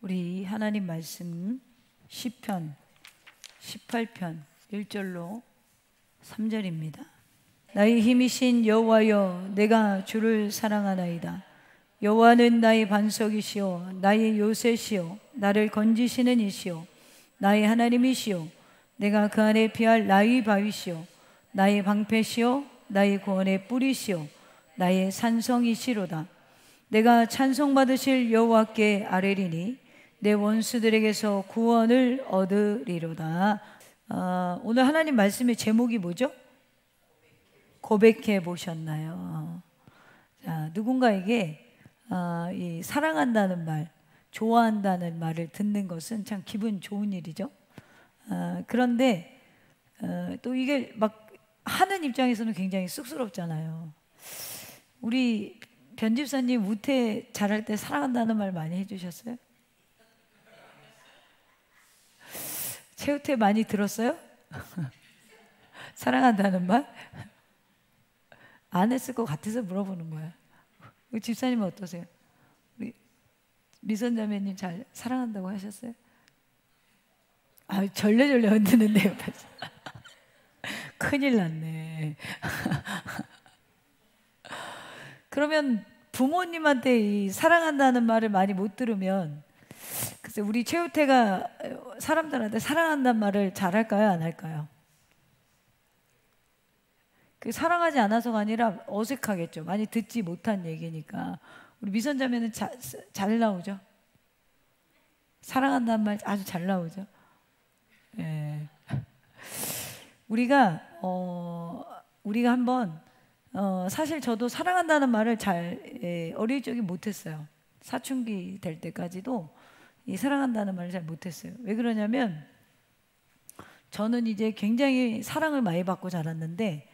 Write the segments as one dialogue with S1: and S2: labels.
S1: 우리 하나님 말씀 시편 18편 1절로 3절입니다. 나의 힘이신 여호와여, 내가 주를 사랑하나이다. 여호와는 나의 반석이시오, 나의 요새시오, 나를 건지시는 이시오, 나의 하나님이시오. 내가 그 안에 피할 나의 바위시오, 나의 방패시오, 나의 구원의 뿌리시오, 나의 산성이시로다. 내가 찬송받으실 여호와께 아뢰리니 내 원수들에게서 구원을 얻으리로다. 오늘 하나님 말씀의 제목이 뭐죠? 고백해 보셨나요? 자, 누군가에게 이 사랑한다는 말, 좋아한다는 말을 듣는 것은 참 기분 좋은 일이죠. 그런데 또 이게 막 하는 입장에서는 굉장히 쑥스럽잖아요. 우리 변집사님 우태 잘할 때 사랑한다는 말 많이 해주셨어요? 최우태 많이 들었어요? 사랑한다는 말? 안 했을 것 같아서 물어보는 거야. 우리 집사님은 어떠세요? 우리 미선자매님 잘 사랑한다고 하셨어요? 절레절레 흔드는데요. 큰일 났네. 그러면 부모님한테 이 사랑한다는 말을 많이 못 들으면, 글쎄 우리 최우태가 사람들한테 사랑한다는 말을 잘할까요, 안 할까요? 그 사랑하지 않아서가 아니라 어색하겠죠. 많이 듣지 못한 얘기니까. 우리 미선자매는 잘 나오죠. 사랑한다는 말 아주 잘 나오죠. 예. 우리가 한번 사실 저도 사랑한다는 말을 어릴 적에 못했어요. 사춘기 될 때까지도 이 사랑한다는 말을 잘 못했어요. 왜 그러냐면 저는 이제 굉장히 사랑을 많이 받고 자랐는데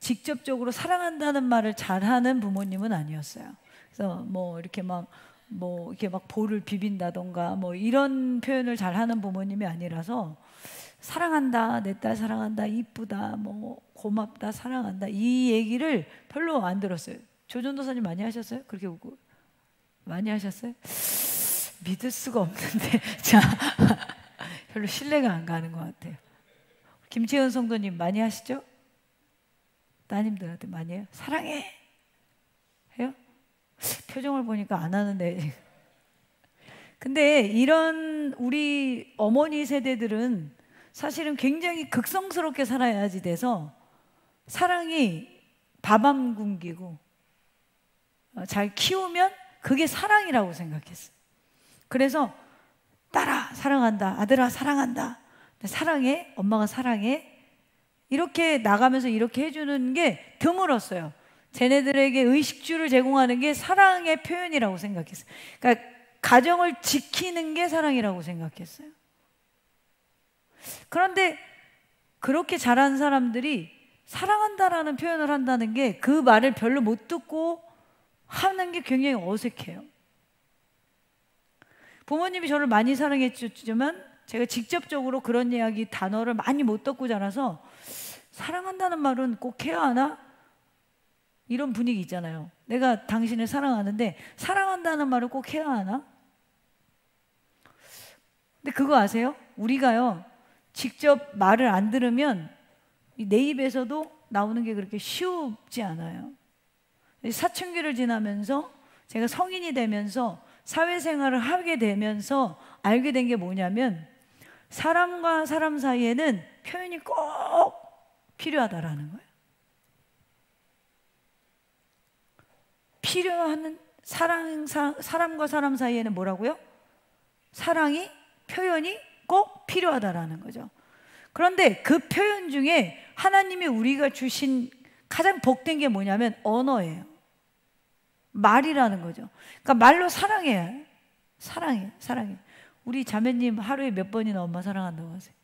S1: 직접적으로 사랑한다는 말을 잘하는 부모님은 아니었어요. 그래서 이렇게 막 볼을 비빈다던가 이런 표현을 잘하는 부모님이 아니라서 사랑한다, 내 딸 사랑한다, 이쁘다, 고맙다, 사랑한다 이 얘기를 별로 안 들었어요. 조전도사님 많이 하셨어요? 그렇게 웃고 많이 하셨어요? 믿을 수가 없는데 자 별로 신뢰가 안 가는 것 같아요. 김채연 성도님 많이 하시죠? 따님들한테 많이 해요? 사랑해 해요? 표정을 보니까 안 하는데. 근데 이런 우리 어머니 세대들은 사실은 굉장히 극성스럽게 살아야지 돼서 사랑이 밥 안 굶기고 잘 키우면 그게 사랑이라고 생각했어요. 그래서 딸아 사랑한다, 아들아 사랑한다, 사랑해, 엄마가 사랑해 이렇게 나가면서 이렇게 해주는 게 드물었어요. 쟤네들에게 의식주를 제공하는 게 사랑의 표현이라고 생각했어요. 그러니까 가정을 지키는 게 사랑이라고 생각했어요. 그런데 그렇게 자란 사람들이 사랑한다라는 표현을 한다는 게 그 말을 별로 못 듣고 하는 게 굉장히 어색해요. 부모님이 저를 많이 사랑했지만 제가 직접적으로 그런 이야기 단어를 많이 못 듣고 자라서 사랑한다는 말은 꼭 해야 하나? 이런 분위기 있잖아요. 내가 당신을 사랑하는데 사랑한다는 말을 꼭 해야 하나? 근데 그거 아세요? 우리가요 직접 말을 안 들으면 내 입에서도 나오는 게 그렇게 쉽지 않아요. 사춘기를 지나면서 제가 성인이 되면서 사회생활을 하게 되면서 알게 된 게 뭐냐면 사람과 사람 사이에는 표현이 꼭 필요하다라는 거예요. 필요한 사람과 사람 사이에는 뭐라고요? 사랑이, 표현이 꼭 필요하다라는 거죠. 그런데 그 표현 중에 하나님이 우리가 주신 가장 복된 게 뭐냐면 언어예요. 말이라는 거죠. 그러니까 말로 사랑해. 우리 자매님 하루에 몇 번이나 엄마 사랑한다고 하세요?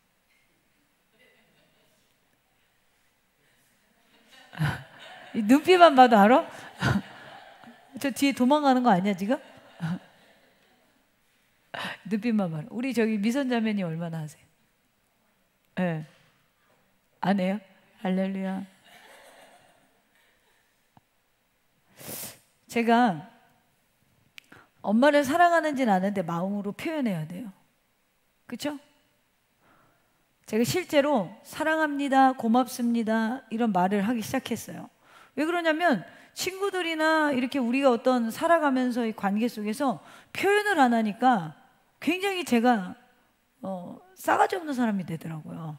S1: 눈빛만 봐도 알아? 저 뒤에 도망가는 거 아니야 지금? 눈빛만 봐도. 우리 저기 미선자매님 얼마나 하세요? 네. 안 해요? 할렐루야. 제가 엄마를 사랑하는지는 아는데 마음으로 표현해야 돼요. 그렇죠? 제가 실제로 사랑합니다, 고맙습니다 이런 말을 하기 시작했어요. 왜 그러냐면 친구들이나 이렇게 우리가 어떤 살아가면서의 관계 속에서 표현을 안 하니까 굉장히 제가 싸가지 없는 사람이 되더라고요.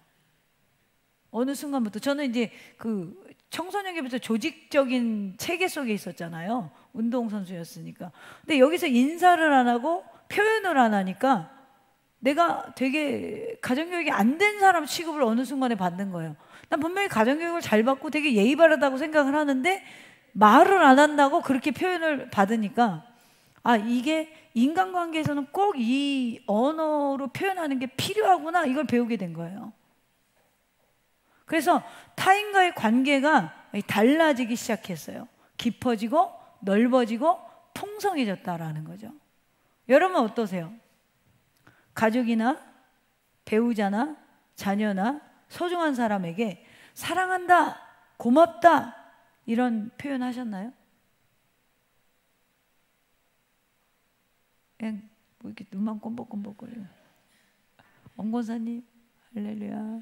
S1: 어느 순간부터 저는 이제 그 청소년기부터 조직적인 체계 속에 있었잖아요. 운동선수였으니까. 근데 여기서 인사를 안 하고 표현을 안 하니까 내가 되게 가정교육이 안 된 사람 취급을 어느 순간에 받는 거예요. 난 분명히 가정교육을 잘 받고 되게 예의 바르다고 생각을 하는데 말을 안 한다고 그렇게 표현을 받으니까 아, 이게 인간관계에서는 꼭 이 언어로 표현하는 게 필요하구나, 이걸 배우게 된 거예요. 그래서 타인과의 관계가 달라지기 시작했어요. 깊어지고 넓어지고 풍성해졌다라는 거죠. 여러분 어떠세요? 가족이나 배우자나 자녀나 소중한 사람에게 사랑한다, 고맙다 이런 표현 하셨나요? 그냥 뭐 이렇게 눈만 껌벅껌벅거려요. 엄권사님 할렐루야.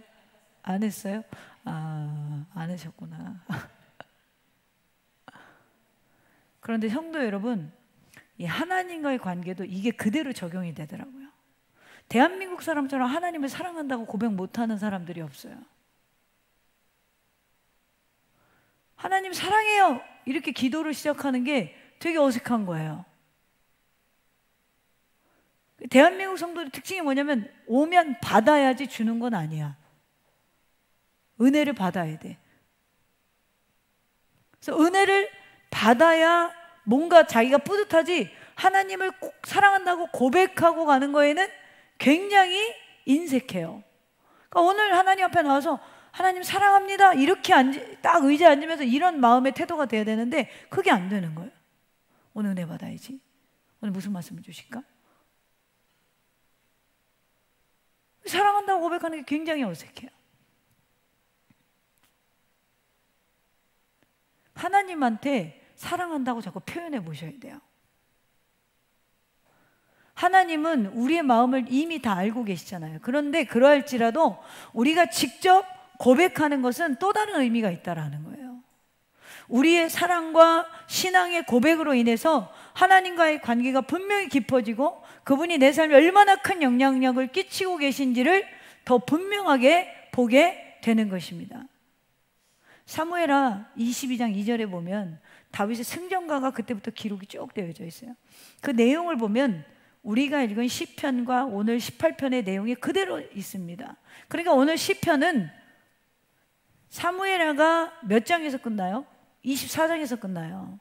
S1: 안 했어요? 아, 안 하셨구나. 그런데 성도 여러분, 이 하나님과의 관계도 이게 그대로 적용이 되더라고요. 대한민국 사람처럼 하나님을 사랑한다고 고백 못하는 사람들이 없어요. 하나님 사랑해요 이렇게 기도를 시작하는 게 되게 어색한 거예요. 대한민국 성도의 특징이 뭐냐면 오면 받아야지 주는 건 아니야. 은혜를 받아야 돼. 그래서 은혜를 받아야 뭔가 자기가 뿌듯하지, 하나님을 꼭 사랑한다고 고백하고 가는 거에는 굉장히 인색해요. 그러니까 오늘 하나님 앞에 나와서 하나님 사랑합니다 이렇게 딱 의자에 앉으면서 이런 마음의 태도가 돼야 되는데 그게 안 되는 거예요. 오늘 은혜 받아야지. 오늘 무슨 말씀을 주실까? 사랑한다고 고백하는 게 굉장히 어색해요. 하나님한테 사랑한다고 자꾸 표현해 보셔야 돼요. 하나님은 우리의 마음을 이미 다 알고 계시잖아요. 그런데 그러할지라도 우리가 직접 고백하는 것은 또 다른 의미가 있다라는 거예요. 우리의 사랑과 신앙의 고백으로 인해서 하나님과의 관계가 분명히 깊어지고 그분이 내 삶에 얼마나 큰 영향력을 끼치고 계신지를 더 분명하게 보게 되는 것입니다. 사무엘하 22장 2절에 보면 다윗의 승전가가 그때부터 기록이 쭉 되어져 있어요. 그 내용을 보면 우리가 읽은 시편과 오늘 18편의 내용이 그대로 있습니다. 그러니까 오늘 시편은 사무엘하가 몇 장에서 끝나요? 24장에서 끝나요.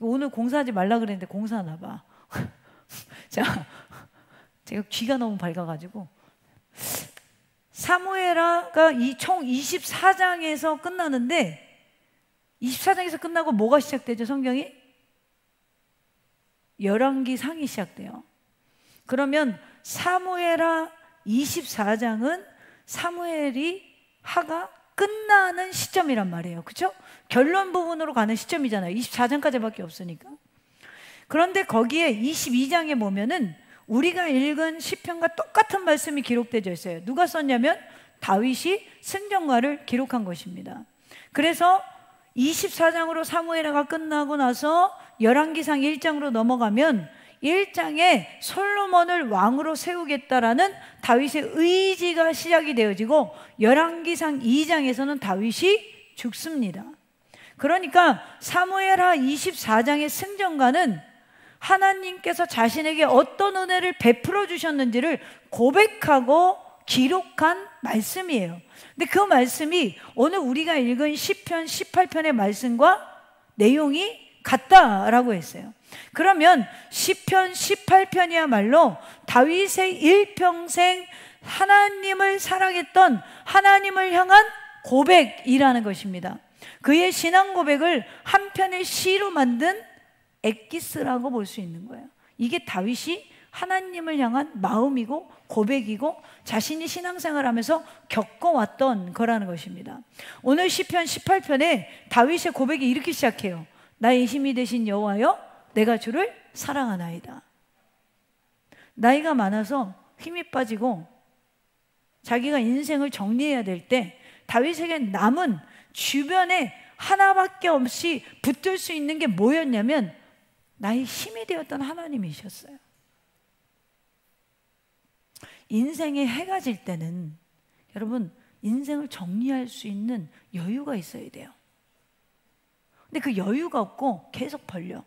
S1: 오늘 공사하지 말라 그랬는데 공사하나 봐. 자, 제가 귀가 너무 밝아가지고 사무엘하가 총 24장에서 끝나는데 24장에서 끝나고 뭐가 시작되죠? 성경이? 열왕기상이 시작돼요. 그러면 사무엘하 24장은 사무엘이 하가 끝나는 시점이란 말이에요. 그렇죠? 결론 부분으로 가는 시점이잖아요. 24장까지밖에 없으니까. 그런데 거기에 22장에 보면은 우리가 읽은 시편과 똑같은 말씀이 기록되어 있어요. 누가 썼냐면 다윗이 승전가를 기록한 것입니다. 그래서 24장으로 사무엘하가 끝나고 나서 열왕기상 1장으로 넘어가면 1장에 솔로몬을 왕으로 세우겠다라는 다윗의 의지가 시작이 되어지고 열왕기상 2장에서는 다윗이 죽습니다. 그러니까 사무엘하 24장의 승전가는 하나님께서 자신에게 어떤 은혜를 베풀어 주셨는지를 고백하고 기록한 말씀이에요. 근데 그 말씀이 오늘 우리가 읽은 시편 18편의 말씀과 내용이 같다라고 했어요. 그러면 시편 18편이야말로 다윗의 일평생 하나님을 사랑했던 하나님을 향한 고백이라는 것입니다. 그의 신앙 고백을 한 편의 시로 만든 엑기스라고 볼 수 있는 거예요. 이게 다윗이 하나님을 향한 마음이고 고백이고 자신이 신앙생활을 하면서 겪어왔던 거라는 것입니다. 오늘 시편 18편에 다윗의 고백이 이렇게 시작해요. 나의 힘이 되신 여호와여, 내가 주를 사랑하나이다. 나이가 많아서 힘이 빠지고 자기가 인생을 정리해야 될 때 다윗에게 남은 주변에 하나밖에 없이 붙들 수 있는 게 뭐였냐면 나의 힘이 되었던 하나님이셨어요. 인생에 해가 질 때는 여러분 인생을 정리할 수 있는 여유가 있어야 돼요. 근데 그 여유가 없고 계속 벌려.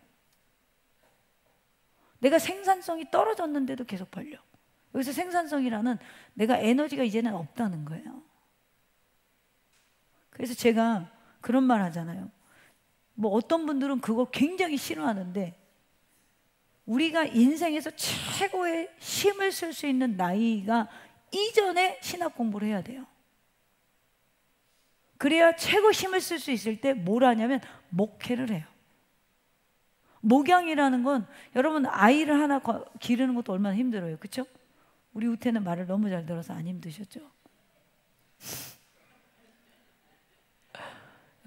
S1: 내가 생산성이 떨어졌는데도 계속 벌려. 여기서 생산성이라는 내가 에너지가 이제는 없다는 거예요. 그래서 제가 그런 말 하잖아요. 뭐 어떤 분들은 그거 굉장히 싫어하는데 우리가 인생에서 최고의 힘을 쓸 수 있는 나이가 이전에 신학 공부를 해야 돼요. 그래야 최고 힘을 쓸 수 있을 때 뭘 하냐면 목회를 해요. 목양이라는 건 여러분 아이를 하나 기르는 것도 얼마나 힘들어요. 그렇죠? 우리 우태는 말을 너무 잘 들어서 안 힘드셨죠?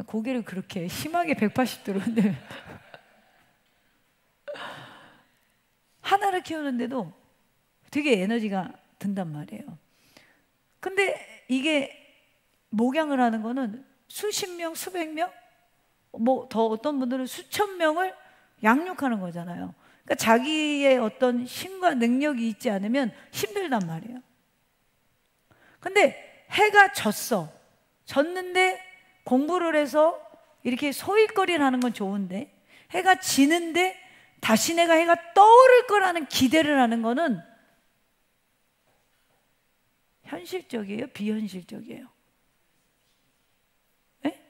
S1: 고개를 그렇게 심하게 180도로 흔들면 하나를 키우는데도 되게 에너지가 든단 말이에요. 근데 이게 목양을 하는 거는 수십 명, 수백 명, 뭐 더 어떤 분들은 수천 명을 양육하는 거잖아요. 그러니까 자기의 어떤 힘과 능력이 있지 않으면 힘들단 말이에요. 근데 해가 졌는데 공부를 해서 이렇게 소일거리를 하는 건 좋은데 해가 지는데 다시 내가 해가 떠오를 거라는 기대를 하는 거는 현실적이에요? 비현실적이에요? 네?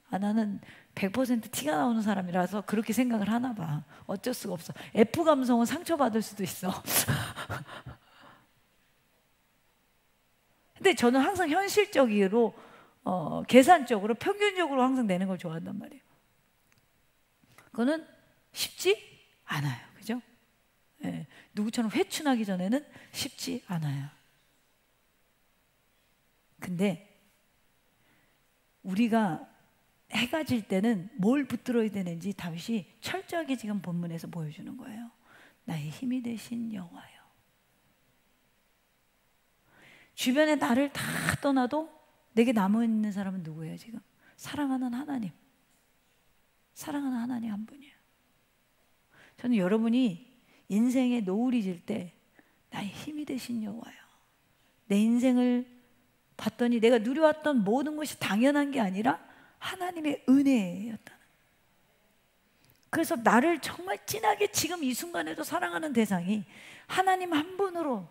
S1: 나는 100% 티가 나오는 사람이라서 그렇게 생각을 하나 봐. 어쩔 수가 없어. F 감성은 상처받을 수도 있어. 근데 저는 항상 현실적으로 계산적으로 평균적으로 항상 내는 걸 좋아한단 말이에요. 그거는 쉽지 않아요. 그죠? 네. 누구처럼 회춘하기 전에는 쉽지 않아요. 근데 우리가 해가 질 때는 뭘 붙들어야 되는지 다윗이 철저하게 지금 본문에서 보여주는 거예요. 나의 힘이 되신 여호와요. 주변에 나를 다 떠나도 내게 남아있는 사람은 누구예요 지금? 사랑하는 하나님. 사랑하는 하나님 한 분이에요. 저는 여러분이 인생에 노을이 질 때 나의 힘이 되신 여호와요. 내 인생을 봤더니 내가 누려왔던 모든 것이 당연한 게 아니라 하나님의 은혜였다는. 그래서 나를 정말 진하게 지금 이 순간에도 사랑하는 대상이 하나님 한 분으로,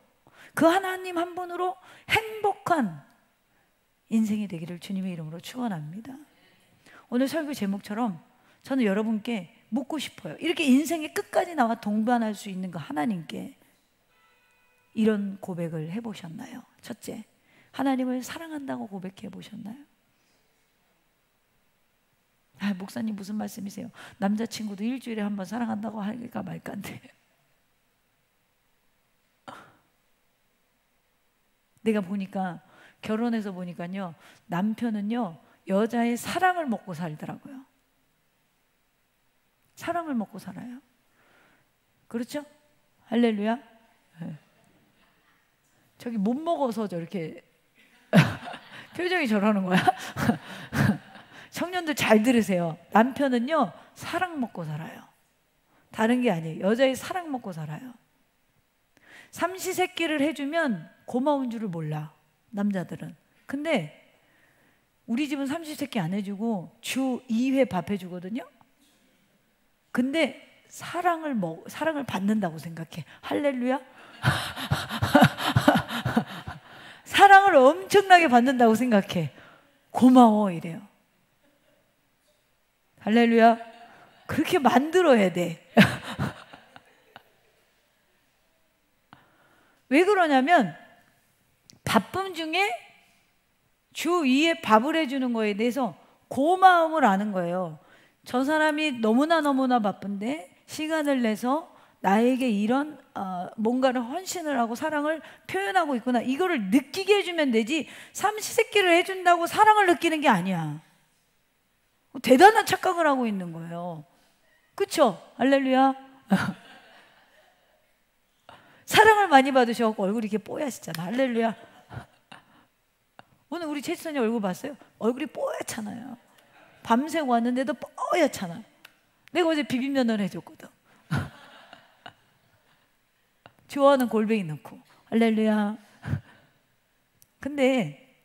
S1: 그 하나님 한 분으로 행복한 인생이 되기를 주님의 이름으로 축원합니다. 오늘 설교 제목처럼 저는 여러분께 묻고 싶어요. 이렇게 인생의 끝까지 나와 동반할 수 있는 그 하나님께 이런 고백을 해보셨나요? 첫째, 하나님을 사랑한다고 고백해 보셨나요? 목사님 무슨 말씀이세요? 남자친구도 일주일에 한 번 사랑한다고 할까 말까인데. 내가 보니까 결혼해서 보니까요, 남편은요 여자의 사랑을 먹고 살더라고요. 사랑을 먹고 살아요. 그렇죠? 할렐루야. 네. 저기 못 먹어서 저렇게 표정이 저러는 거야. 청년들 잘 들으세요. 남편은요 사랑 먹고 살아요. 다른 게 아니에요. 여자의 사랑 먹고 살아요. 삼시세끼를 해주면 고마운 줄을 몰라, 남자들은. 근데 우리 집은 삼시세끼 안 해주고 주 2회 밥 해주거든요. 근데 사랑을 받는다고 생각해. 할렐루야. 사랑을 엄청나게 받는다고 생각해. 고마워 이래요. 할렐루야. 그렇게 만들어야 돼. 왜 그러냐면 바쁨 중에 주 2회 밥을 해주는 거에 대해서 고마움을 아는 거예요. 저 사람이 너무나 바쁜데 시간을 내서 나에게 이런 뭔가를 헌신을 하고 사랑을 표현하고 있구나, 이거를 느끼게 해주면 되지, 삼시세끼를 해준다고 사랑을 느끼는 게 아니야. 대단한 착각을 하고 있는 거예요. 그쵸? 할렐루야. 사랑을 많이 받으셔서 얼굴이 이렇게 뽀얗시잖아. 할렐루야. 오늘 우리 채선이 얼굴 봤어요? 얼굴이 뽀얗잖아요. 밤새고 왔는데도 뽀얗잖아. 내가 어제 비빔면을 해줬거든. 좋아하는 골뱅이 넣고. 할렐루야. 근데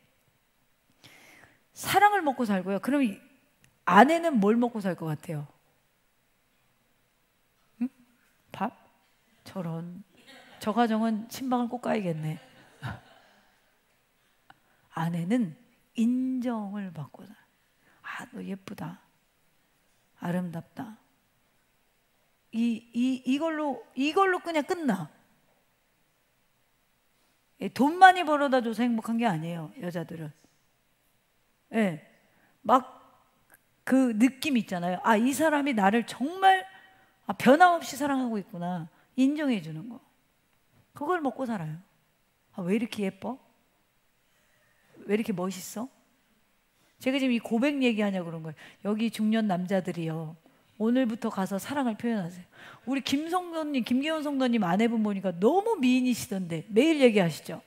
S1: 사랑을 먹고 살고요. 그럼 이 아내는 뭘 먹고 살 것 같아요? 응? 밥? 저런. 저 가정은 신방을 꼭 가야겠네. 아내는 인정을 받고 살아. 아, 너 예쁘다. 아름답다. 이걸로 그냥 끝나. 돈 많이 벌어다 줘서 행복한 게 아니에요, 여자들은. 예. 막 그 느낌 있잖아요. 아, 이 사람이 나를 정말 변함없이 사랑하고 있구나. 인정해 주는 거. 그걸 먹고 살아요. 아, 왜 이렇게 예뻐? 왜 이렇게 멋있어? 제가 지금 이 고백 얘기하냐고 그런 거예요. 여기 중년 남자들이요. 오늘부터 가서 사랑을 표현하세요. 우리 김성도님, 김기현 성도님 아내분 보니까 너무 미인이시던데 매일 얘기하시죠?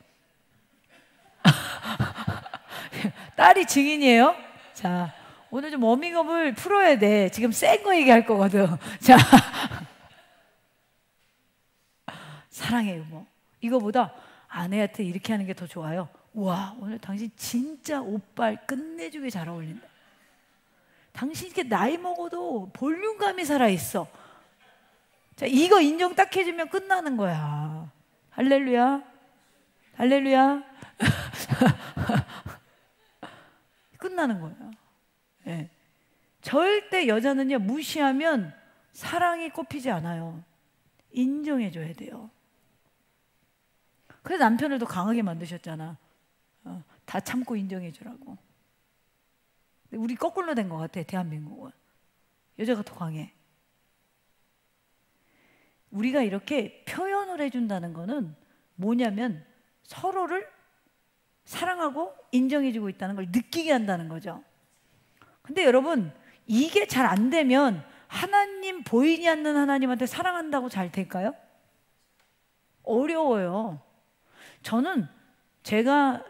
S1: 딸이 증인이에요? 자, 오늘 좀 워밍업을 풀어야 돼. 지금 센 거 얘기할 거거든. 자, 사랑의 유머. 이거보다 아내한테 이렇게 하는 게 더 좋아요. 와, 오늘 당신 진짜 옷빨 끝내주게 잘 어울린다. 당신 이렇게 나이 먹어도 볼륨감이 살아있어. 자, 이거 인정 딱 해주면 끝나는 거야. 할렐루야. 할렐루야. 끝나는 거야. 네. 절대 여자는요, 무시하면 사랑이 꼽히지 않아요. 인정해줘야 돼요. 그래서 남편을 더 강하게 만드셨잖아. 다 참고 인정해주라고. 우리 거꾸로 된 것 같아, 대한민국은. 여자가 더 강해. 우리가 이렇게 표현을 해준다는 거는 뭐냐면 서로를 사랑하고 인정해주고 있다는 걸 느끼게 한다는 거죠. 근데 여러분, 이게 잘 안 되면 하나님, 보이지 않는 하나님한테 사랑한다고 잘 될까요? 어려워요. 저는 제가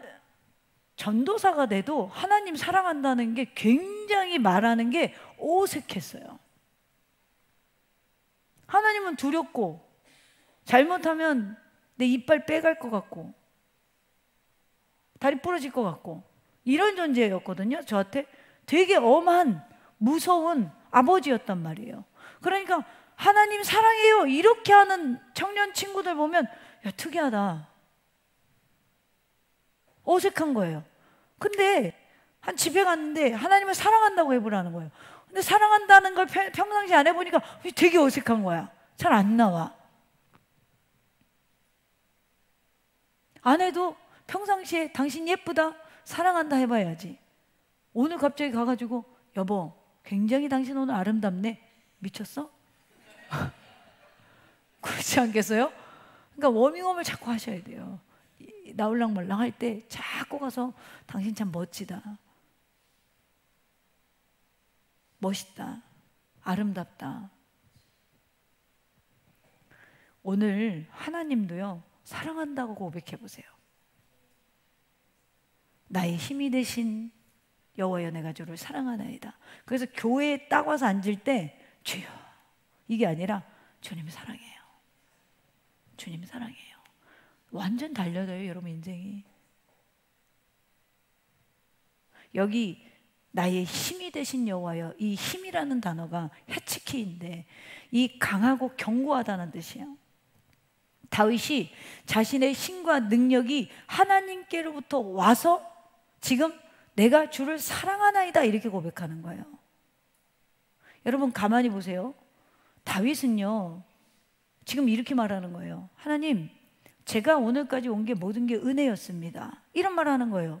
S1: 전도사가 돼도 하나님 사랑한다는 게 굉장히 말하는 게 어색했어요. 하나님은 두렵고 잘못하면 내 이빨 빼갈 것 같고 다리 부러질 것 같고 이런 존재였거든요. 저한테 되게 엄한 무서운 아버지였단 말이에요. 그러니까 하나님 사랑해요 이렇게 하는 청년 친구들 보면 야, 특이하다. 어색한 거예요. 근데 한 집에 갔는데 하나님을 사랑한다고 해보라는 거예요. 근데 사랑한다는 걸 평상시에 안 해보니까 되게 어색한 거야. 잘 안 나와. 아내도 평상시에 당신 예쁘다, 사랑한다 해봐야지. 오늘 갑자기 가가지고 여보, 굉장히 당신 오늘 아름답네. 미쳤어? 그렇지 않겠어요? 그러니까 워밍업을 자꾸 하셔야 돼요. 나올랑말랑 할 때 자꾸 가서 당신 참 멋지다, 멋있다, 아름답다. 오늘 하나님도요, 사랑한다고 고백해 보세요. 나의 힘이 되신 여호와여 내가 주를 사랑하나이다. 그래서 교회에 딱 와서 앉을 때 주여, 이게 아니라 주님 사랑해요. 주님 사랑해요. 완전 달려져요, 여러분 인생이. 여기 나의 힘이 되신 여호와여, 이 힘이라는 단어가 해치키인데 이 강하고 견고하다는 뜻이에요. 다윗이 자신의 힘과 능력이 하나님께로부터 와서 지금 내가 주를 사랑하나이다 이렇게 고백하는 거예요. 여러분 가만히 보세요. 다윗은요 지금 이렇게 말하는 거예요. 하나님, 제가 오늘까지 온 게 모든 게 은혜였습니다. 이런 말 하는 거예요.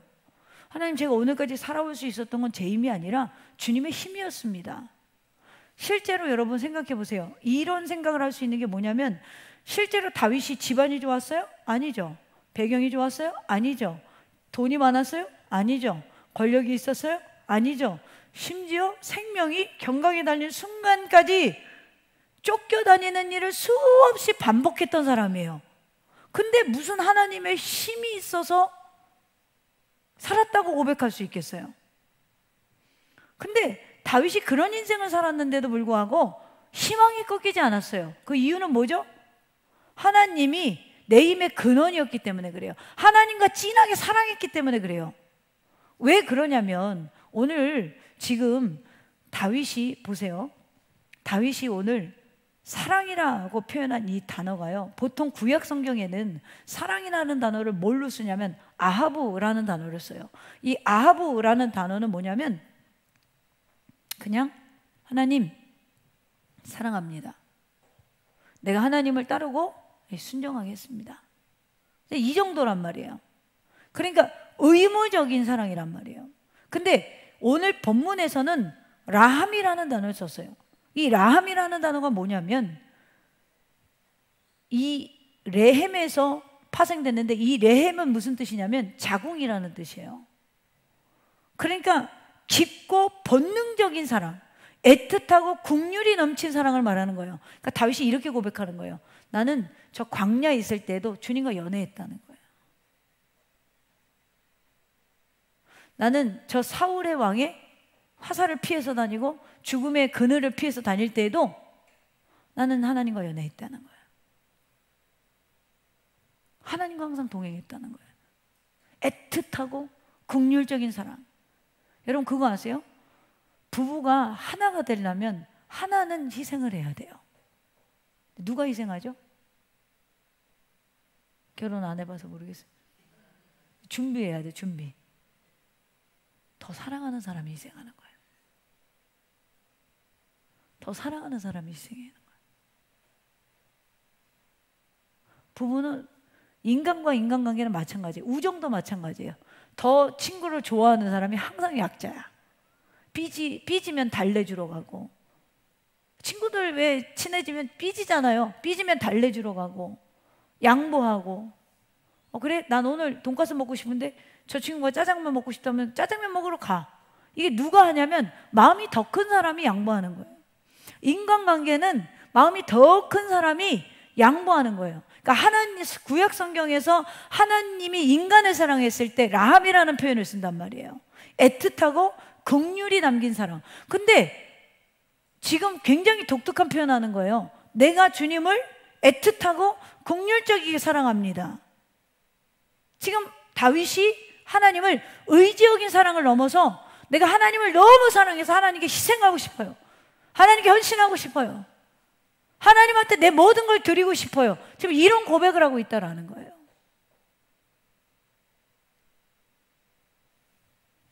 S1: 하나님, 제가 오늘까지 살아올 수 있었던 건 제 힘이 아니라 주님의 힘이었습니다. 실제로 여러분 생각해 보세요. 이런 생각을 할 수 있는 게 뭐냐면 실제로 다윗이 집안이 좋았어요? 아니죠. 배경이 좋았어요? 아니죠. 돈이 많았어요? 아니죠. 권력이 있었어요? 아니죠. 심지어 생명이 경각에 달린 순간까지 쫓겨다니는 일을 수없이 반복했던 사람이에요. 근데 무슨 하나님의 힘이 있어서 살았다고 고백할 수 있겠어요? 근데 다윗이 그런 인생을 살았는데도 불구하고 희망이 꺾이지 않았어요. 그 이유는 뭐죠? 하나님이 내 힘의 근원이었기 때문에 그래요. 하나님과 진하게 사랑했기 때문에 그래요. 왜 그러냐면 오늘 지금 다윗이 보세요. 다윗이 오늘 사랑이라고 표현한 이 단어가요, 보통 구약 성경에는 사랑이라는 단어를 뭘로 쓰냐면 아하브라는 단어를 써요. 이 아하브라는 단어는 뭐냐면 그냥 하나님 사랑합니다. 내가 하나님을 따르고 순종하겠습니다. 이 정도란 말이에요. 그러니까 의무적인 사랑이란 말이에요. 근데 오늘 본문에서는 라함이라는 단어를 썼어요. 이 라함이라는 단어가 뭐냐면 이 레헴에서 파생됐는데 이 레헴은 무슨 뜻이냐면 자궁이라는 뜻이에요. 그러니까 깊고 본능적인 사랑, 애틋하고 국률이 넘친 사랑을 말하는 거예요. 그러니까 다윗이 이렇게 고백하는 거예요. 나는 저 광야에 있을 때도 주님과 연애했다는 거예요. 나는 저 사울의 왕의 화살을 피해서 다니고 죽음의 그늘을 피해서 다닐 때에도 나는 하나님과 연애했다는 거예요. 하나님과 항상 동행했다는 거예요. 애틋하고 국률적인 사랑. 여러분 그거 아세요? 부부가 하나가 되려면 하나는 희생을 해야 돼요. 누가 희생하죠? 결혼 안 해봐서 모르겠어요. 준비해야 돼, 준비. 더 사랑하는 사람이 희생하는 거예요. 더 사랑하는 사람이 희생하는 거예요. 부부는 인간과 인간관계는 마찬가지예요. 우정도 마찬가지예요. 더 친구를 좋아하는 사람이 항상 약자야. 삐지면 달래주러 가고, 친구들 왜 친해지면 삐지잖아요. 삐지면 달래주러 가고 양보하고, 그래 난 오늘 돈가스 먹고 싶은데 저 친구가 짜장면 먹고 싶다면 짜장면 먹으러 가. 이게 누가 하냐면 마음이 더 큰 사람이 양보하는 거예요. 인간관계는 마음이 더 큰 사람이 양보하는 거예요. 그러니까 하나님 구약 성경에서 하나님이 인간을 사랑했을 때 라함이라는 표현을 쓴단 말이에요. 애틋하고 긍휼이 담긴 사랑. 근데 지금 굉장히 독특한 표현하는 거예요. 내가 주님을 애틋하고 긍휼적이게 사랑합니다. 지금 다윗이 하나님을 의지적인 사랑을 넘어서 내가 하나님을 너무 사랑해서 하나님께 희생하고 싶어요. 하나님께 헌신하고 싶어요. 하나님한테 내 모든 걸 드리고 싶어요. 지금 이런 고백을 하고 있다라는 거예요.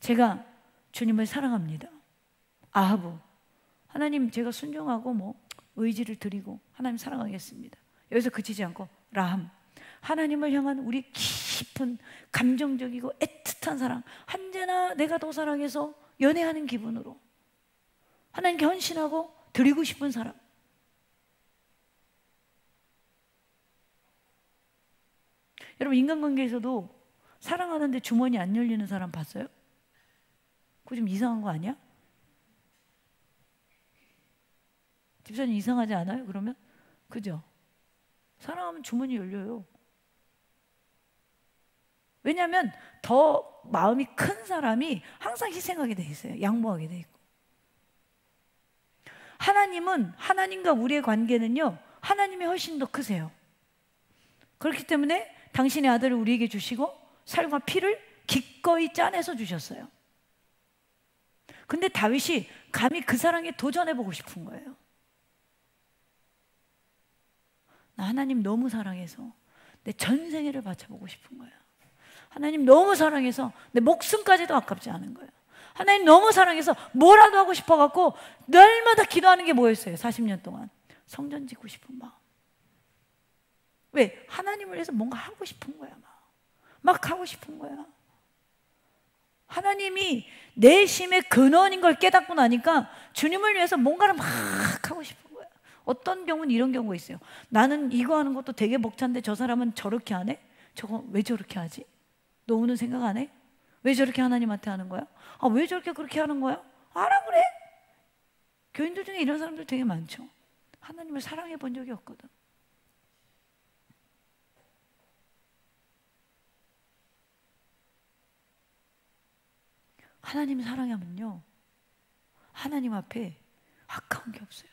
S1: 제가 주님을 사랑합니다. 아하브, 하나님 제가 순종하고 의지를 드리고 하나님 사랑하겠습니다. 여기서 그치지 않고 라함, 하나님을 향한 우리 깊은 감정적이고 애틋한 사랑, 언제나 내가 더 사랑해서 연애하는 기분으로 하나님께 헌신하고 드리고 싶은 사람. 여러분 인간관계에서도 사랑하는데 주머니 안 열리는 사람 봤어요? 그거 좀 이상한 거 아니야? 집사님 이상하지 않아요? 그러면? 그죠? 사랑하면 주머니 열려요. 왜냐하면 더 마음이 큰 사람이 항상 희생하게 돼 있어요. 양보하게 돼 있고. 하나님은, 하나님과 우리의 관계는요, 하나님이 훨씬 더 크세요. 그렇기 때문에 당신의 아들을 우리에게 주시고 살과 피를 기꺼이 짜내서 주셨어요. 근데 다윗이 감히 그 사랑에 도전해보고 싶은 거예요. 나 하나님 너무 사랑해서 내 전생애를 바쳐보고 싶은 거예요. 하나님 너무 사랑해서 내 목숨까지도 아깝지 않은 거예요. 하나님 너무 사랑해서 뭐라도 하고 싶어갖고 날마다 기도하는 게 뭐였어요? 40년 동안 성전 짓고 싶은 마음. 왜? 하나님을 위해서 뭔가 하고 싶은 거야. 막 하고 싶은 거야. 하나님이 내 심의 근원인 걸 깨닫고 나니까 주님을 위해서 뭔가를 막 하고 싶은 거야. 어떤 경우는 이런 경우가 있어요. 나는 이거 하는 것도 되게 벅찬데 저 사람은 저렇게 하네? 저거 왜 저렇게 하지? 너 오늘 생각 안 해? 왜 저렇게 하나님한테 하는 거야? 아, 왜 저렇게 그렇게 하는 거야? 알아 그래? 교인들 중에 이런 사람들 되게 많죠. 하나님을 사랑해 본 적이 없거든. 하나님 사랑하면요, 하나님 앞에 아까운 게 없어요.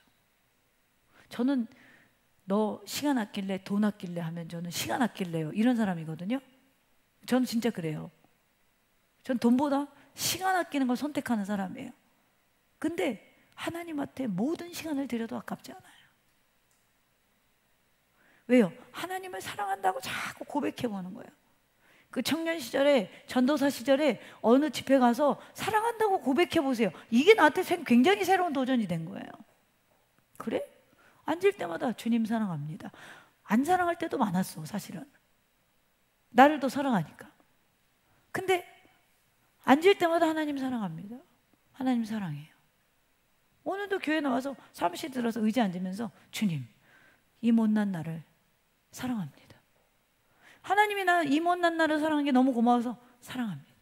S1: 저는 너 시간 아낄래, 돈 아낄래 하면 저는 시간 아낄래요, 이런 사람이거든요. 저는 진짜 그래요. 전 돈보다 시간 아끼는 걸 선택하는 사람이에요. 근데 하나님한테 모든 시간을 들여도 아깝지 않아요. 왜요? 하나님을 사랑한다고 자꾸 고백해 보는 거예요. 그 청년 시절에, 전도사 시절에 어느 집회 가서 사랑한다고 고백해 보세요. 이게 나한테 굉장히 새로운 도전이 된 거예요. 그래? 앉을 때마다 주님 사랑합니다. 안 사랑할 때도 많았어, 사실은. 나를 더 사랑하니까. 근데 앉을 때마다 하나님 사랑합니다. 하나님 사랑해요. 오늘도 교회 나와서 사무실 들어서 의자 앉으면서 주님, 이 못난 나를 사랑합니다. 하나님이 나 이 못난 나를 사랑한 게 너무 고마워서 사랑합니다.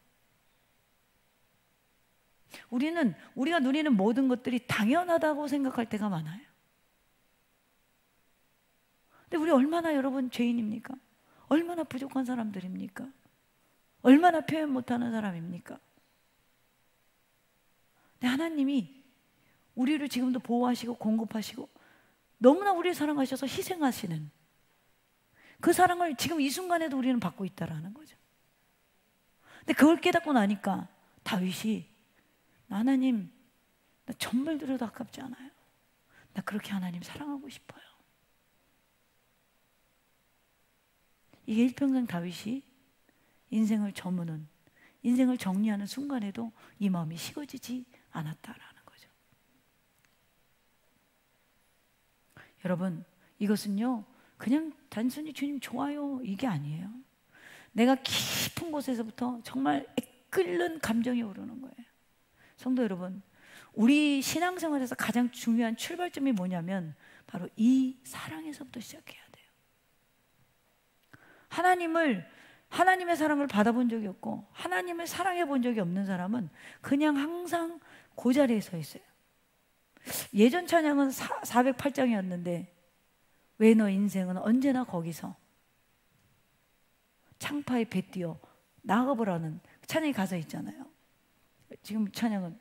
S1: 우리가 누리는 모든 것들이 당연하다고 생각할 때가 많아요. 근데 우리 얼마나 여러분 죄인입니까? 얼마나 부족한 사람들입니까? 얼마나 표현 못하는 사람입니까? 근데 하나님이 우리를 지금도 보호하시고 공급하시고 너무나 우리를 사랑하셔서 희생하시는 그 사랑을 지금 이 순간에도 우리는 받고 있다라는 거죠. 근데 그걸 깨닫고 나니까 다윗이 하나님, 나 전물 들여도 아깝지 않아요. 나 그렇게 하나님 사랑하고 싶어요. 이게 일평생 다윗이 인생을 저무는, 인생을 정리하는 순간에도 이 마음이 식어지지 않았다라는 거죠. 여러분, 이것은요 그냥 단순히 주님 좋아요 이게 아니에요. 내가 깊은 곳에서부터 정말 끓는 감정이 오르는 거예요. 성도 여러분, 우리 신앙생활에서 가장 중요한 출발점이 뭐냐면 바로 이 사랑에서부터 시작해야 돼요. 하나님의 사랑을 받아본 적이 없고 하나님을 사랑해 본 적이 없는 사람은 그냥 항상 그 자리에 서 있어요. 예전 찬양은 408장이었는데 왜 너 인생은 언제나 거기서 창파에 배 띄어 나가보라는 찬양이 가사 있잖아요. 지금 찬양은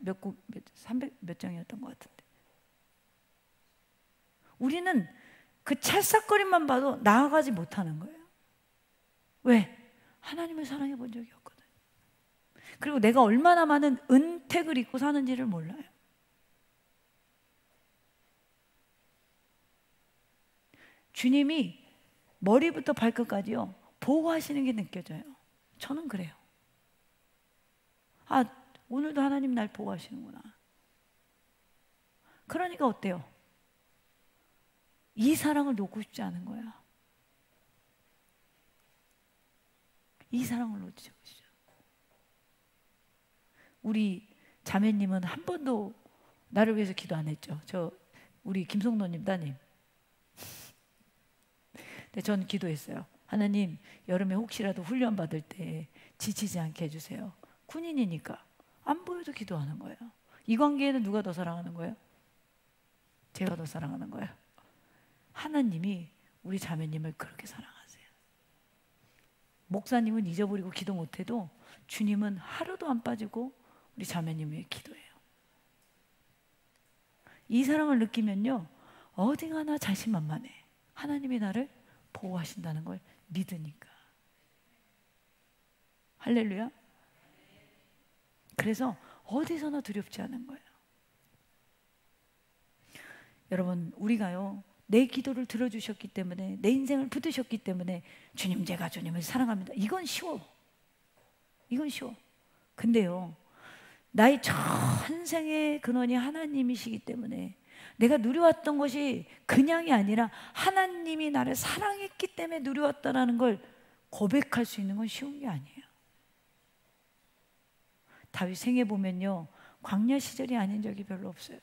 S1: 300 몇 장이었던 것 같은데, 우리는 그 찰싹거림만 봐도 나아가지 못하는 거예요. 왜? 하나님을 사랑해 본 적이 없거든. 그리고 내가 얼마나 많은 은택을 입고 사는지를 몰라요. 주님이 머리부터 발끝까지요 보호하시는 게 느껴져요. 저는 그래요. 아, 오늘도 하나님 날 보호하시는구나. 그러니까 어때요? 이 사랑을 놓고 싶지 않은 거야. 이 사랑을 놓치고 싶죠. 우리 자매님은 한 번도 나를 위해서 기도 안 했죠. 우리 김성도님 따님. 근데 저는 기도했어요. 하나님, 여름에 혹시라도 훈련 받을 때 지치지 않게 해주세요. 군인이니까 안 보여도 기도하는 거예요. 이 관계에는 누가 더 사랑하는 거예요? 제가 더 사랑하는 거예요. 하나님이 우리 자매님을 그렇게 사랑하세요. 목사님은 잊어버리고 기도 못해도 주님은 하루도 안 빠지고 우리 자매님 위해 기도해요. 이 사랑을 느끼면요 어디 가나 자신만만해. 하나님이 나를 보호하신다는 걸 믿으니까. 할렐루야. 그래서 어디서나 두렵지 않은 거예요. 여러분, 우리가요 내 기도를 들어주셨기 때문에, 내 인생을 붙드셨기 때문에 주님, 제가 주님을 사랑합니다, 이건 쉬워. 이건 쉬워. 근데요 나의 전생의 근원이 하나님이시기 때문에 내가 누려왔던 것이 그냥이 아니라 하나님이 나를 사랑했기 때문에 누려왔다는 걸 고백할 수 있는 건 쉬운 게 아니에요. 다윗 생애 보면요 광야 시절이 아닌 적이 별로 없어요.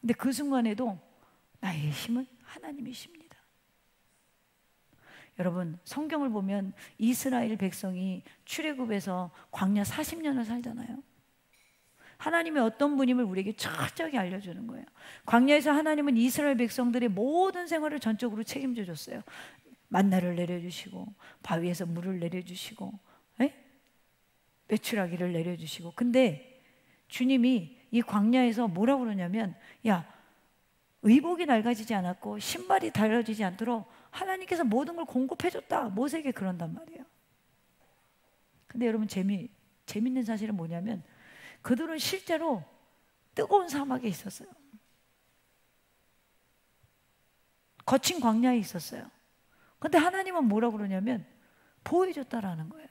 S1: 근데 그 순간에도 나의 힘은 하나님이십니다. 여러분, 성경을 보면 이스라엘 백성이 출애굽에서 광야 40년을 살잖아요. 하나님의 어떤 분임을 우리에게 철저하게 알려주는 거예요. 광야에서 하나님은 이스라엘 백성들의 모든 생활을 전적으로 책임져 줬어요. 만나를 내려주시고 바위에서 물을 내려주시고 메추라기를 내려주시고. 근데 주님이 이 광야에서 뭐라고 그러냐면, 야, 의복이 낡아지지 않았고 신발이 달라지지 않도록 하나님께서 모든 걸 공급해줬다. 모세에게 그런단 말이에요. 근데 여러분 재밌는 사실은 뭐냐면, 그들은 실제로 뜨거운 사막에 있었어요. 거친 광야에 있었어요. 근데 하나님은 뭐라고 그러냐면 보호해줬다라는 거예요.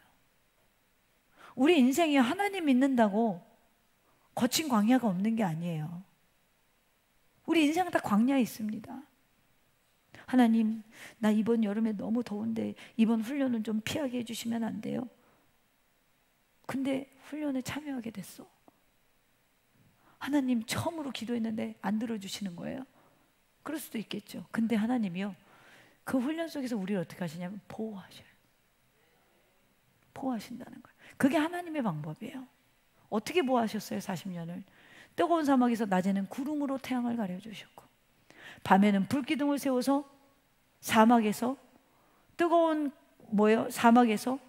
S1: 우리 인생이 하나님 믿는다고 거친 광야가 없는 게 아니에요. 우리 인생은 다 광야에 있습니다. 하나님, 나 이번 여름에 너무 더운데 이번 훈련은 좀 피하게 해주시면 안 돼요? 근데 훈련에 참여하게 됐어. 하나님, 처음으로 기도했는데 안 들어주시는 거예요. 그럴 수도 있겠죠. 근데 하나님이요, 그 훈련 속에서 우리를 어떻게 하시냐면 보호하셔요. 보호하신다는 거예요. 그게 하나님의 방법이에요. 어떻게 보호하셨어요? 40년을 뜨거운 사막에서 낮에는 구름으로 태양을 가려주셨고, 밤에는 불기둥을 세워서 사막에서 뜨거운 사막에서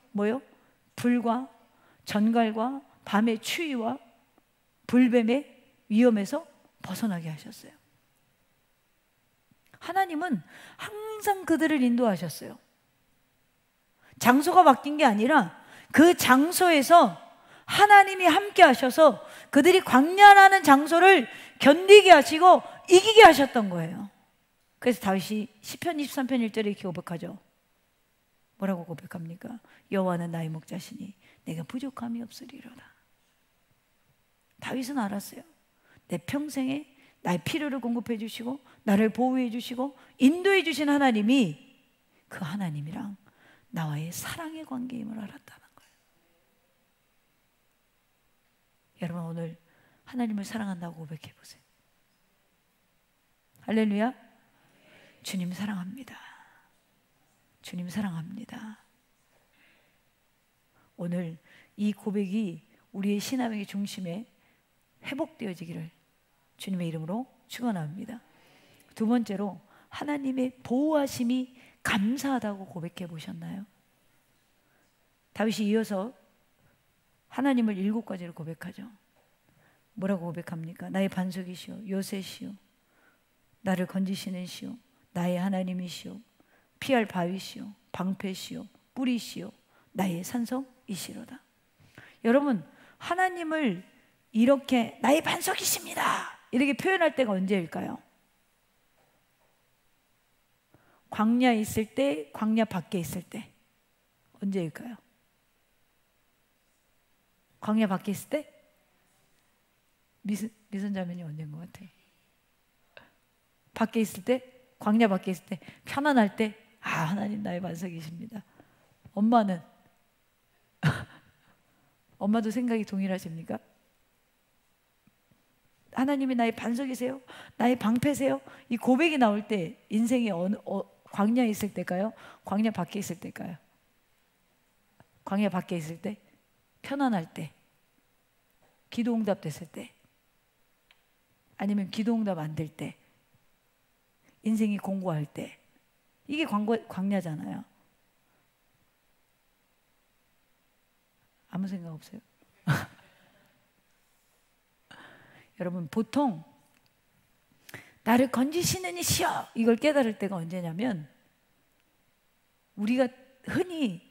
S1: 불과 전갈과 밤의 추위와 불뱀의 위험에서 벗어나게 하셨어요. 하나님은 항상 그들을 인도하셨어요. 장소가 바뀐 게 아니라 그 장소에서 하나님이 함께 하셔서 그들이 광야라는 장소를 견디게 하시고 이기게 하셨던 거예요. 그래서 다윗이 시편 23편 1절에 이렇게 고백하죠. 뭐라고 고백합니까? 여호와는 나의 목자시니 내가 부족함이 없으리로다. 다윗은 알았어요. 내 평생에 나의 필요를 공급해 주시고 나를 보호해 주시고 인도해 주신 하나님이 그 하나님이랑 나와의 사랑의 관계임을 알았다는 거예요. 여러분, 오늘 하나님을 사랑한다고 고백해 보세요. 할렐루야. 주님 사랑합니다. 주님 사랑합니다. 오늘 이 고백이 우리의 신앙의 중심에 회복되어지기를 주님의 이름으로 축원합니다. 두 번째로, 하나님의 보호하심이 감사하다고 고백해 보셨나요? 다윗이 이어서 하나님을 7가지로 고백하죠. 뭐라고 고백합니까? 나의 반석이시오, 요새시오, 나를 건지시는 시오, 나의 하나님이시오, 피할 바위시오, 방패시오, 뿌리시오, 나의 산성이시로다. 여러분, 하나님을 이렇게 나의 반석이십니다 이렇게 표현할 때가 언제일까요? 광야에 있을 때, 광야 밖에 있을 때. 언제일까요? 광야 밖에 있을 때? 미선자매님 언제인 것 같아요? 밖에 있을 때? 광야 밖에 있을 때? 편안할 때? 아, 하나님 나의 반석이십니다. 엄마는? 엄마도 생각이 동일하십니까? 하나님이 나의 반석이세요? 나의 방패세요? 이 고백이 나올 때 인생이 광야에 있을 때일까요? 광야 밖에 있을 때일까요? 광야 밖에 있을 때? 편안할 때? 기도 응답 됐을 때? 아니면 기도 응답 안 될 때? 인생이 공고할 때? 이게 광야잖아요. 아무 생각 없어요? 여러분, 보통 나를 건지시는 이시여 이걸 깨달을 때가 언제냐면, 우리가 흔히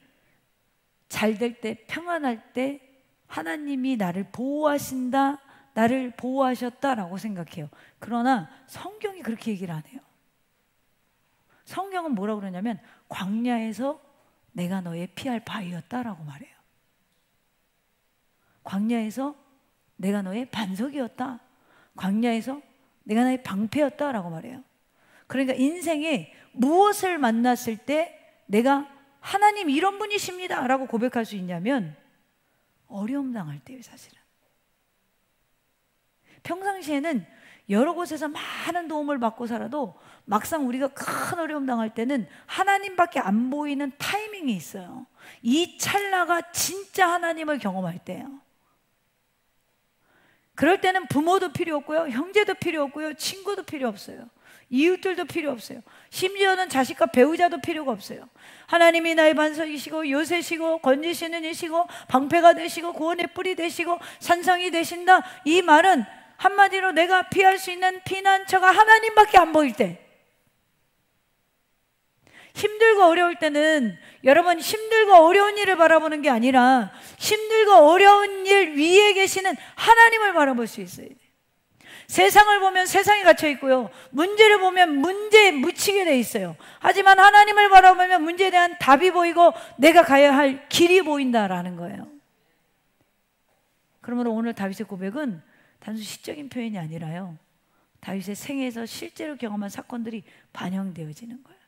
S1: 잘 될 때, 평안할 때 하나님이 나를 보호하신다, 나를 보호하셨다라고 생각해요. 그러나 성경이 그렇게 얘기를 안 해요. 성경은 뭐라고 그러냐면 광야에서 내가 너의 피할 바위였다라고 말해요. 광야에서 내가 너의 반석이었다. 광야에서 내가 나의 방패였다라고 말해요. 그러니까 인생에 무엇을 만났을 때 내가 하나님 이런 분이십니다 라고 고백할 수 있냐면 어려움 당할 때예요. 사실은 평상시에는 여러 곳에서 많은 도움을 받고 살아도 막상 우리가 큰 어려움 당할 때는 하나님밖에 안 보이는 타이밍이 있어요. 이 찰나가 진짜 하나님을 경험할 때예요. 그럴 때는 부모도 필요 없고요, 형제도 필요 없고요, 친구도 필요 없어요. 이웃들도 필요 없어요. 심지어는 자식과 배우자도 필요가 없어요. 하나님이 나의 반석이시고 요새시고 건지시는 이시고 방패가 되시고 구원의 뿔이 되시고 산성이 되신다. 이 말은 한마디로 내가 피할 수 있는 피난처가 하나님밖에 안 보일 때, 힘들고 어려울 때는 여러분 힘들고 어려운 일을 바라보는 게 아니라 힘들고 어려운 일 위에 계시는 하나님을 바라볼 수 있어야 돼요. 세상을 보면 세상에 갇혀 있고요, 문제를 보면 문제에 묻히게 돼 있어요. 하지만 하나님을 바라보면 문제에 대한 답이 보이고 내가 가야 할 길이 보인다라는 거예요. 그러므로 오늘 다윗의 고백은 단순 시적인 표현이 아니라요, 다윗의 생애에서 실제로 경험한 사건들이 반영되어지는 거예요.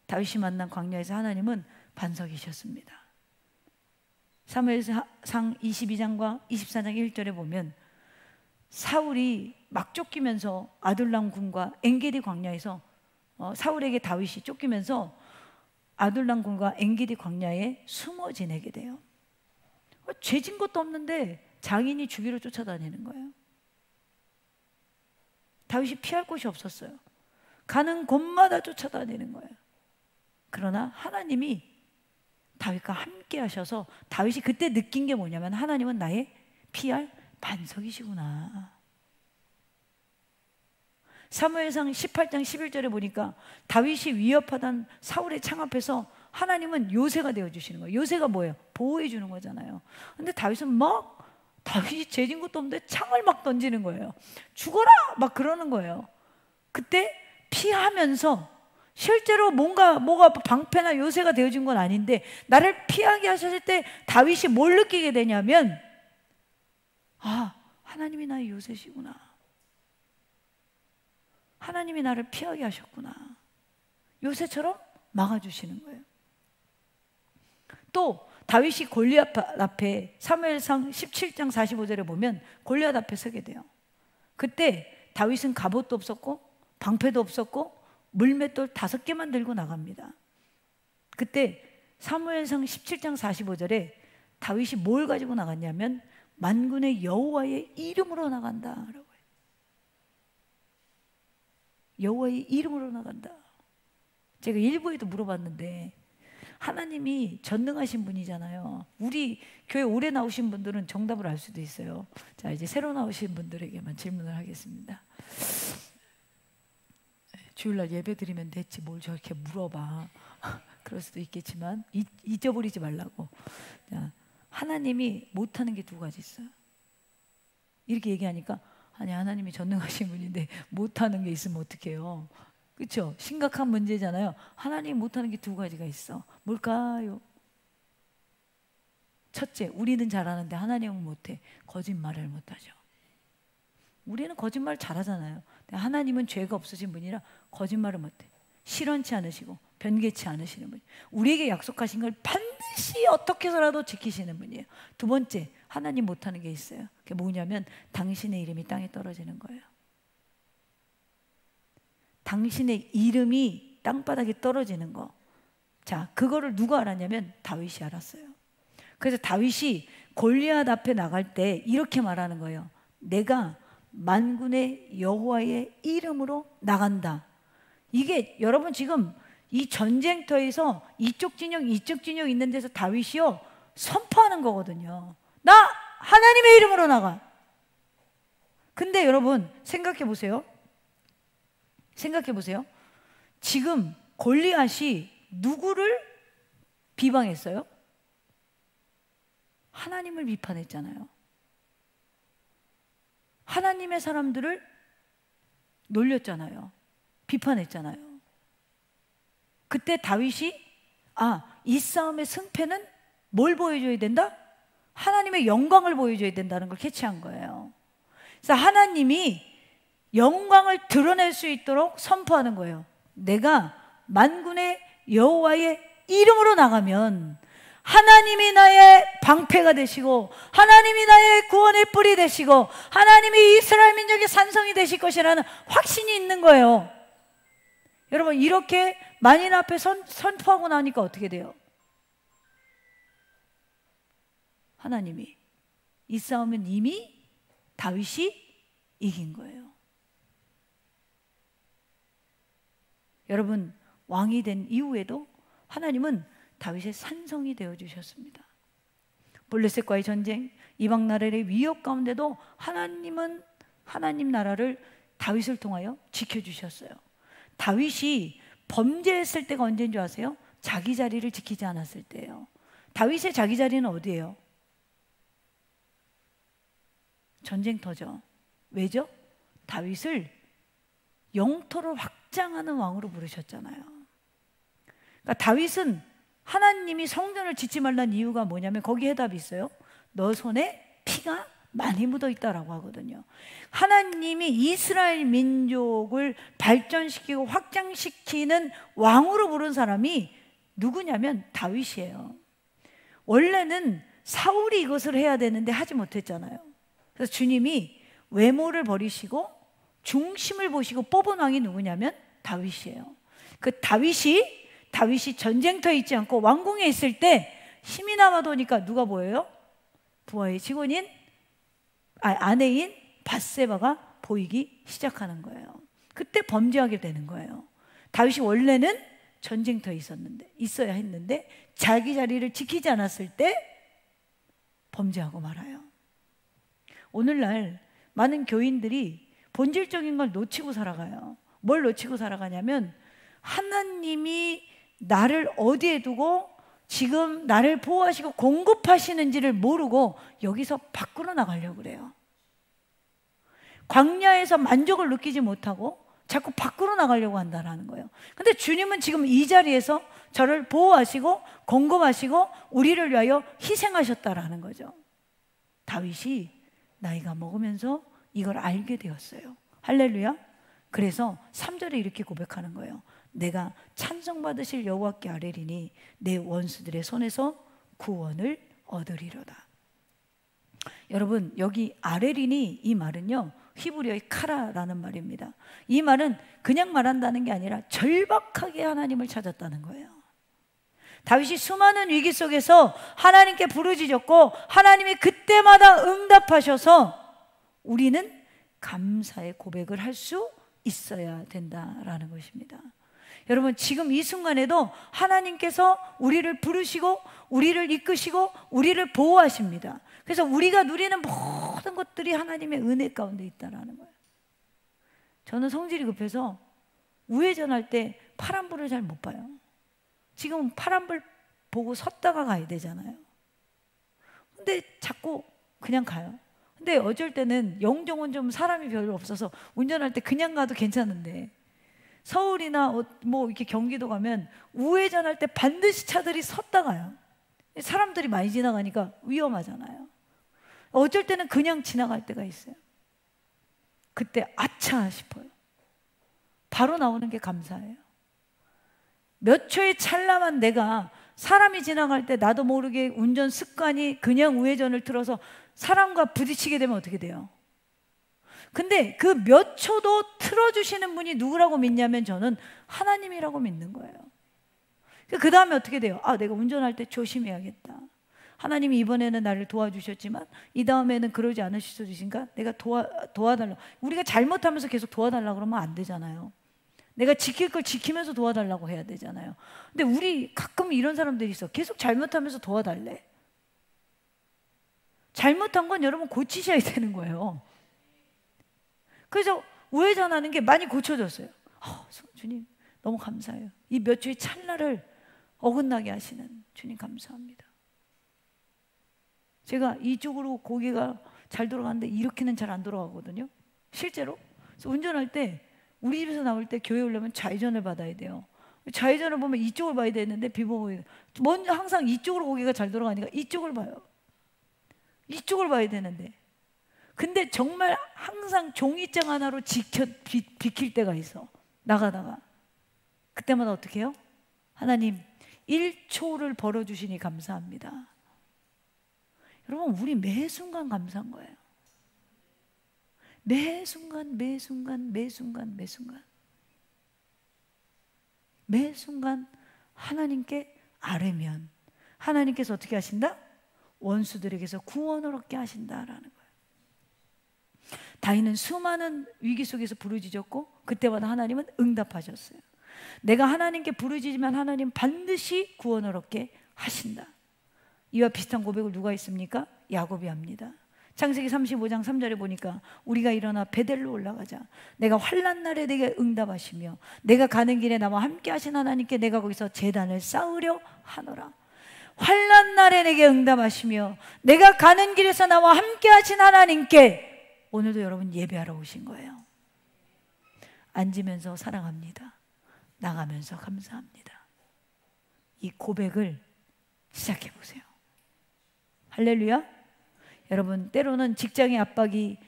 S1: 다윗이 만난 광야에서 하나님은 반석이셨습니다. 사무엘상 22장과 24장 1절에 보면 사울이 막 쫓기면서 아둘람 군과 엔게디 광야에서 사울에게 다윗이 쫓기면서 아둘람 군과 엔게디 광야에 숨어 지내게 돼요. 죄진 것도 없는데 장인이 죽이러 쫓아다니는 거예요. 다윗이 피할 곳이 없었어요. 가는 곳마다 쫓아다니는 거예요. 그러나 하나님이 다윗과 함께 하셔서 다윗이 그때 느낀 게 뭐냐면 하나님은 나의 피할 반석이시구나. 사무엘상 18장 11절에 보니까 다윗이 위협하던 사울의 창 앞에서 하나님은 요새가 되어주시는 거예요. 요새가 뭐예요? 보호해 주는 거잖아요. 근데 다윗은 다윗이 죄진 것도 없는데 창을 막 던지는 거예요. 죽어라! 막 그러는 거예요. 그때 피하면서 실제로 뭐가 방패나 요새가 되어준 건 아닌데 나를 피하게 하셨을 때 다윗이 뭘 느끼게 되냐면, 하나님이 나의 요새시구나. 하나님이 나를 피하게 하셨구나. 요새처럼 막아주시는 거예요. 또 다윗이 골리앗 앞에 사무엘상 17장 45절에 보면 골리앗 앞에 서게 돼요. 그때 다윗은 갑옷도 없었고 방패도 없었고 물맷돌 5개만 들고 나갑니다. 그때 사무엘상 17장 45절에 다윗이 뭘 가지고 나갔냐면 만군의 여호와의 이름으로 나간다라고 해요. 여호와의 이름으로 나간다. 제가 일부에도 물어봤는데 하나님이 전능하신 분이잖아요. 우리 교회 오래 나오신 분들은 정답을 알 수도 있어요. 자, 이제 새로 나오신 분들에게만 질문을 하겠습니다. 주일날 예배 드리면 됐지 뭘 저렇게 물어봐. 그럴 수도 있겠지만 잊어버리지 말라고. 자, 하나님이 못하는 게 2가지 있어요. 이렇게 얘기하니까 아니 하나님이 전능하신 분인데 못하는 게 있으면 어떡해요. 그렇죠? 심각한 문제잖아요. 하나님이 못하는 게 2가지가 있어. 뭘까요? 첫째, 우리는 잘하는데 하나님은 못해. 거짓말을 못하죠. 우리는 거짓말 잘하잖아요. 하나님은 죄가 없으신 분이라 거짓말을 못해. 실언치 않으시고 변개치 않으시는 분이에요. 우리에게 약속하신 걸 반드시 어떻게 해서라도 지키시는 분이에요. 2번째, 하나님 못하는 게 있어요. 그게 뭐냐면 당신의 이름이 땅에 떨어지는 거예요. 당신의 이름이 땅바닥에 떨어지는 거. 자, 그거를 누가 알았냐면 다윗이 알았어요. 그래서 다윗이 골리앗 앞에 나갈 때 이렇게 말하는 거예요. 내가 만군의 여호와의 이름으로 나간다. 이게 여러분 지금 이 전쟁터에서 이쪽 진영 이쪽 진영 있는 데서 다윗이요 선포하는 거거든요. 나 하나님의 이름으로 나가. 근데 여러분 생각해 보세요. 지금 골리앗이 누구를 비방했어요? 하나님을 비판했잖아요. 하나님의 사람들을 놀렸잖아요. 비판했잖아요. 그때 다윗이 이 싸움의 승패는 뭘 보여줘야 된다? 하나님의 영광을 보여줘야 된다는 걸 캐치한 거예요. 그래서 하나님이 영광을 드러낼 수 있도록 선포하는 거예요. 내가 만군의 여호와의 이름으로 나가면 하나님이 나의 방패가 되시고 하나님이 나의 구원의 뿔이 되시고 하나님이 이스라엘 민족의 산성이 되실 것이라는 확신이 있는 거예요. 여러분 이렇게 만인 앞에 선포하고 나니까 어떻게 돼요? 하나님이 이 싸움은 이미 다윗이 이긴 거예요. 여러분, 왕이 된 이후에도 하나님은 다윗의 산성이 되어주셨습니다. 블레셋과의 전쟁, 이방 나라의 위협 가운데도 하나님은 하나님 나라를 다윗을 통하여 지켜주셨어요. 다윗이 범죄했을 때가 언제인 줄 아세요? 자기 자리를 지키지 않았을 때예요. 다윗의 자기 자리는 어디예요? 전쟁터죠. 왜죠? 다윗을 영토를 확장하는 왕으로 부르셨잖아요. 그러니까 다윗은 하나님이 성전을 짓지 말라는 이유가 뭐냐면 거기 해답이 있어요. 너 손에 피가 많이 묻어 있다라고 하거든요. 하나님이 이스라엘 민족을 발전시키고 확장시키는 왕으로 부른 사람이 누구냐면 다윗이에요. 원래는 사울이 이것을 해야 되는데 하지 못했잖아요. 그래서 주님이 외모를 버리시고 중심을 보시고 뽑은 왕이 누구냐면 다윗이에요. 그 다윗이 전쟁터에 있지 않고 왕궁에 있을 때 힘이 남아도니까 누가 보여요? 부하의 직원인 아내인 밧세바가 보이기 시작하는 거예요. 그때 범죄하게 되는 거예요. 다윗이 원래는 전쟁터에 있어야 했는데 자기 자리를 지키지 않았을 때 범죄하고 말아요. 오늘날 많은 교인들이 본질적인 걸 놓치고 살아가요. 뭘 놓치고 살아가냐면 하나님이 나를 어디에 두고 지금 나를 보호하시고 공급하시는지를 모르고 여기서 밖으로 나가려고 그래요. 광야에서 만족을 느끼지 못하고 자꾸 밖으로 나가려고 한다는 거예요. 근데 주님은 지금 이 자리에서 저를 보호하시고 공급하시고 우리를 위하여 희생하셨다라는 거죠. 다윗이 나이가 먹으면서 이걸 알게 되었어요. 할렐루야. 그래서 3절에 이렇게 고백하는 거예요. 내가 찬송받으실 여호와께 아뢰리니 내 원수들의 손에서 구원을 얻으리로다. 여러분, 여기 아뢰리니 이 말은요 히브리어의 카라라는 말입니다. 이 말은 그냥 말한다는 게 아니라 절박하게 하나님을 찾았다는 거예요. 다윗이 수많은 위기 속에서 하나님께 부르짖었고 하나님이 그때마다 응답하셔서 우리는 감사의 고백을 할 수 있어야 된다라는 것입니다. 여러분, 지금 이 순간에도 하나님께서 우리를 부르시고 우리를 이끄시고 우리를 보호하십니다. 그래서 우리가 누리는 모든 것들이 하나님의 은혜 가운데 있다라는 거예요. 저는 성질이 급해서 우회전할 때 파란불을 잘 못 봐요. 지금 파란불 보고 섰다가 가야 되잖아요. 근데 자꾸 그냥 가요. 근데 어쩔 때는 영종은 좀 사람이 별로 없어서 운전할 때 그냥 가도 괜찮은데 서울이나 뭐 이렇게 경기도 가면 우회전할 때 반드시 차들이 섰다 가요. 사람들이 많이 지나가니까 위험하잖아요. 어쩔 때는 그냥 지나갈 때가 있어요. 그때 아차 싶어요. 바로 나오는 게 감사해요. 몇 초의 찰나만 내가 사람이 지나갈 때 나도 모르게 운전 습관이 그냥 우회전을 틀어서 사람과 부딪히게 되면 어떻게 돼요? 근데 그 몇 초도 틀어주시는 분이 누구라고 믿냐면 저는 하나님이라고 믿는 거예요. 그 다음에 어떻게 돼요? 아, 내가 운전할 때 조심해야겠다. 하나님이 이번에는 나를 도와주셨지만 이 다음에는 그러지 않으실 수 있으니까 내가 도와달라. 우리가 잘못하면서 계속 도와달라 그러면 안 되잖아요. 내가 지킬 걸 지키면서 도와달라고 해야 되잖아요. 근데 우리 가끔 이런 사람들이 있어. 계속 잘못하면서 도와달래. 잘못한 건 여러분 고치셔야 되는 거예요. 그래서 우회전하는 게 많이 고쳐졌어요. 주님 너무 감사해요. 이 몇 초의 찰나를 어긋나게 하시는 주님 감사합니다. 제가 이쪽으로 고개가 잘 돌아가는데 이렇게는 잘 안 돌아가거든요. 실제로. 그래서 운전할 때 우리 집에서 나올 때 교회 오려면 좌회전을 받아야 돼요. 좌회전을 보면 이쪽을 봐야 되는데 비보보이 먼저 항상 이쪽으로 고개가 잘 돌아가니까 이쪽을 봐요. 이쪽을 봐야 되는데 근데 정말 항상 종이장 하나로 비킬 때가 있어. 나가다가 그때마다 어떻게 해요? 하나님 1초를 벌어주시니 감사합니다. 여러분, 우리 매 순간 감사한 거예요. 매 순간 하나님께 아뢰면 하나님께서 어떻게 하신다? 원수들에게서 구원을 얻게 하신다라는 거예요. 다윗은 수많은 위기 속에서 부르짖었고 그때마다 하나님은 응답하셨어요. 내가 하나님께 부르짖으면 하나님 반드시 구원을 얻게 하신다. 이와 비슷한 고백을 누가 했습니까? 야곱이 합니다. 창세기 35장 3절에 보니까 우리가 일어나 베델로 올라가자. 내가 환난 날에 내게 응답하시며 내가 가는 길에 나와 함께 하신 하나님께 내가 거기서 제단을 쌓으려 하노라. 환난 날에 내게 응답하시며 내가 가는 길에서 나와 함께 하신 하나님께 오늘도 여러분 예배하러 오신 거예요. 앉으면서 사랑합니다. 나가면서 감사합니다. 이 고백을 시작해 보세요. 할렐루야. 여러분, 때로는 직장의 압박이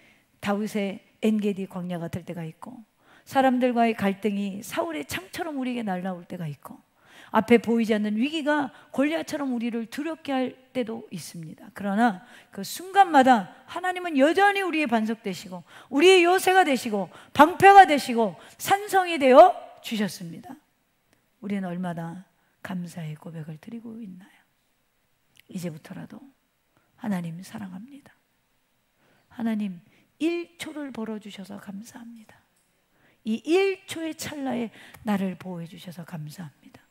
S1: 다윗의 엔게디 광야 같을 때가 있고, 사람들과의 갈등이 사울의 창처럼 우리에게 날아올 때가 있고, 앞에 보이지 않는 위기가 골리앗처럼 우리를 두렵게 할 때도 있습니다. 그러나 그 순간마다 하나님은 여전히 우리의 반석 되시고 우리의 요새가 되시고 방패가 되시고 산성이 되어 주셨습니다. 우리는 얼마나 감사의 고백을 드리고 있나요? 이제부터라도 하나님 사랑합니다. 하나님 1초를 벌어주셔서 감사합니다. 이 1초의 찰나에 나를 보호해 주셔서 감사합니다.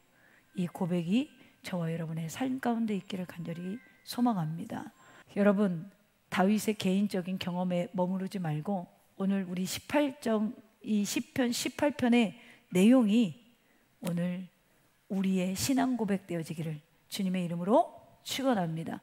S1: 이 고백이 저와 여러분의 삶 가운데 있기를 간절히 소망합니다. 여러분, 다윗의 개인적인 경험에 머무르지 말고 오늘 우리 18장, 이 시편 18편의 내용이 오늘 우리의 신앙 고백 되어지기를 주님의 이름으로 축원합니다.